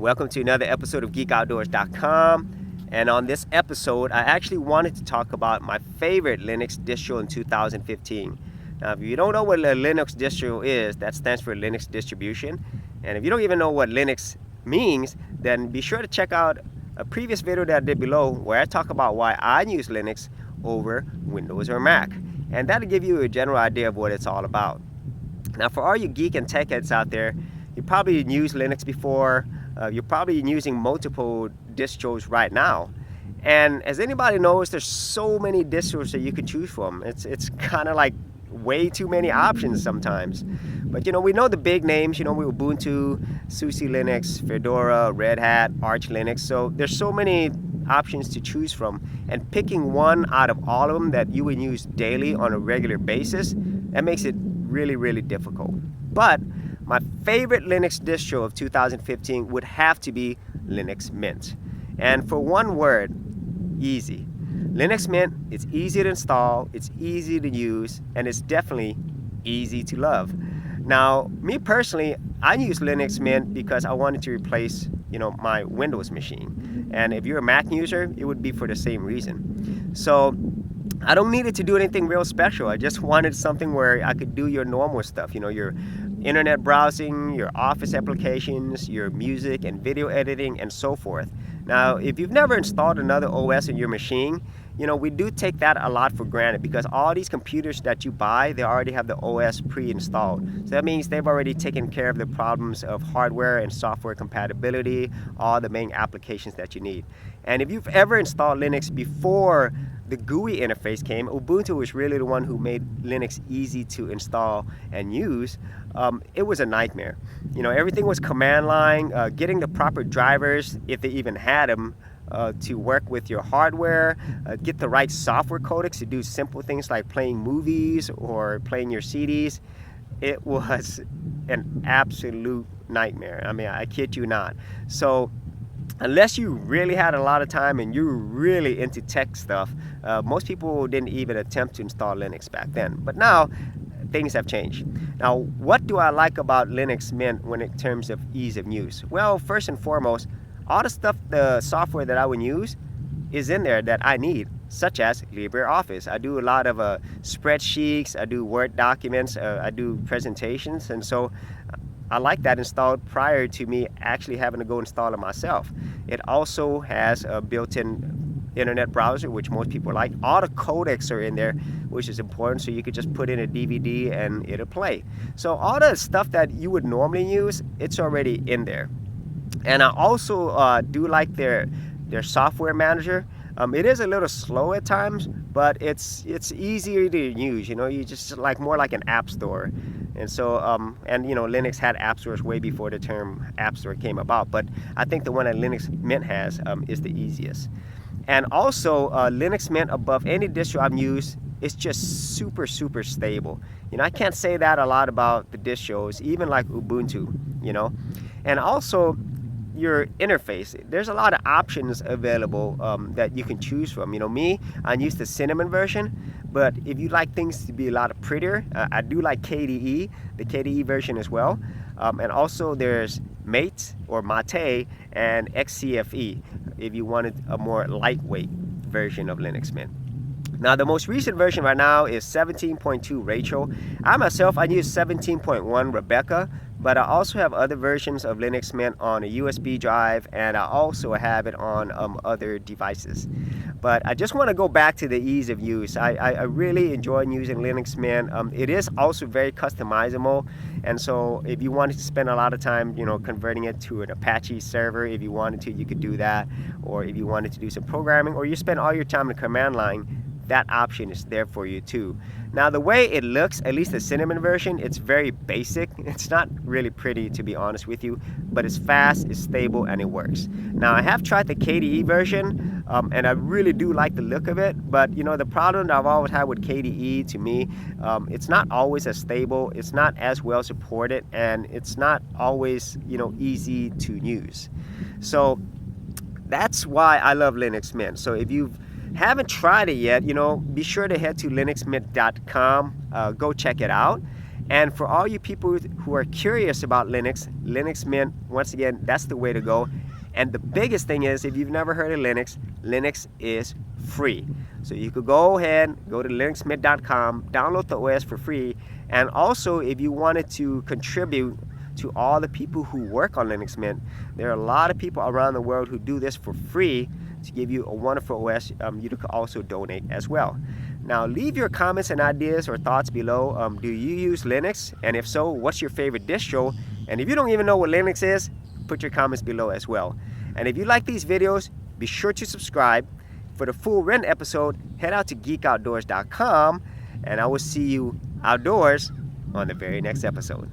Welcome to another episode of GeekOutdoors.com. And on this episode, I actually wanted to talk about my favorite Linux distro in 2015. Now, if you don't know what a Linux distro is, that stands for Linux distribution. And if you don't even know what Linux means, then be sure to check out a previous video that I did below where I talk about why I use Linux over Windows or Mac. And that'll give you a general idea of what it's all about. Now, for all you geek and tech heads out there, you probably used Linux before. You're probably using multiple distros right now. And as anybody knows, there's so many distros that you can choose from. It's kind of like way too many options sometimes. But we know the big names, we Ubuntu, SUSE Linux, Fedora, Red Hat, Arch Linux. So there's so many options to choose from. And picking one out of all of them that you would use daily on a regular basis, that makes it really, really difficult. But my favorite Linux distro of 2015 would have to be Linux Mint. And for one word, easy. Linux Mint, it's easy to install, it's easy to use, and it's definitely easy to love. Now, me personally, I use Linux Mint because I wanted to replace, my Windows machine. And if you're a Mac user, it would be for the same reason. So I don't need it to do anything real special. I just wanted something where I could do your normal stuff, your internet browsing, your office applications, your music and video editing, and so forth. Now, if you've never installed another OS in your machine, we do take that a lot for granted because all these computers that you buy, they already have the OS pre-installed. So that means they've already taken care of the problems of hardware and software compatibility, all the main applications that you need. And if you've ever installed Linux before the GUI interface came, Ubuntu was really the one who made Linux easy to install and use. It was a nightmare. Everything was command line, getting the proper drivers, if they even had them, to work with your hardware, get the right software codecs to do simple things like playing movies or playing your CDs. It was an absolute nightmare. I mean, I kid you not. So unless you really had a lot of time and you were really into tech stuff, most people didn't even attempt to install Linux back then. But now, things have changed. Now, what do I like about Linux Mint when in terms of ease of use? Well, first and foremost, all the software that I would use is in there that I need, such as LibreOffice. I do a lot of spreadsheets, I do Word documents, I do presentations, and so I like that installed prior to me actually having to go install it myself. It also has a built-in internet browser, which most people like. All the codecs are in there, which is important, so you could just put in a DVD and it'll play. So all the stuff that you would normally use, it's already in there. And I also do like their software manager. It is a little slow at times, but it's easier to use. You just more like an app store. And so, Linux had app stores way before the term app store came about. But I think the one that Linux Mint has is the easiest. And also, Linux Mint, above any distro I've used, is just super, super stable. I can't say that a lot about the distros, even like Ubuntu, And also, your interface, there's a lot of options available that you can choose from. Me, I use the Cinnamon version, but if you like things to be a lot prettier, I do like KDE, the KDE version as well. And also there's Mate or Mate and XCFE if you wanted a more lightweight version of Linux Mint. Now, the most recent version right now is 17.2 Rachel. I use 17.1 Rebecca, but I also have other versions of Linux Mint on a USB drive, and I also have it on other devices. But I just want to go back to the ease of use. I really enjoy using Linux Mint. It is also very customizable, and so if you wanted to spend a lot of time, converting it to an Apache server, if you wanted to, you could do that. Or if you wanted to do some programming, or you spend all your time in the command line, that option is there for you too. Now, the way it looks, at least the Cinnamon version, it's very basic. It's not really pretty, to be honest with you, but it's fast, it's stable, and it works. Now, I have tried the KDE version, and I really do like the look of it, but the problem that I've always had with KDE, to me, it's not always as stable, it's not as well supported, and it's not always, easy to use. So that's why I love Linux Mint. So if you haven't tried it yet, be sure to head to linuxmint.com, go check it out. And for all you people who are curious about Linux Mint, once again, that's the way to go. And the biggest thing is, if you've never heard of Linux, Linux is free. So you could go ahead, go to linuxmint.com, download the OS for free. And also, if you wanted to contribute to all the people who work on Linux Mint, there are a lot of people around the world who do this for free to give you a wonderful OS. You could also donate as well. Now, leave your comments and ideas or thoughts below. Do you use Linux? And if so, what's your favorite distro? And if you don't even know what Linux is, put your comments below as well. And if you like these videos, be sure to subscribe. For the full written episode, head out to geekoutdoors.com, and I will see you outdoors on the very next episode.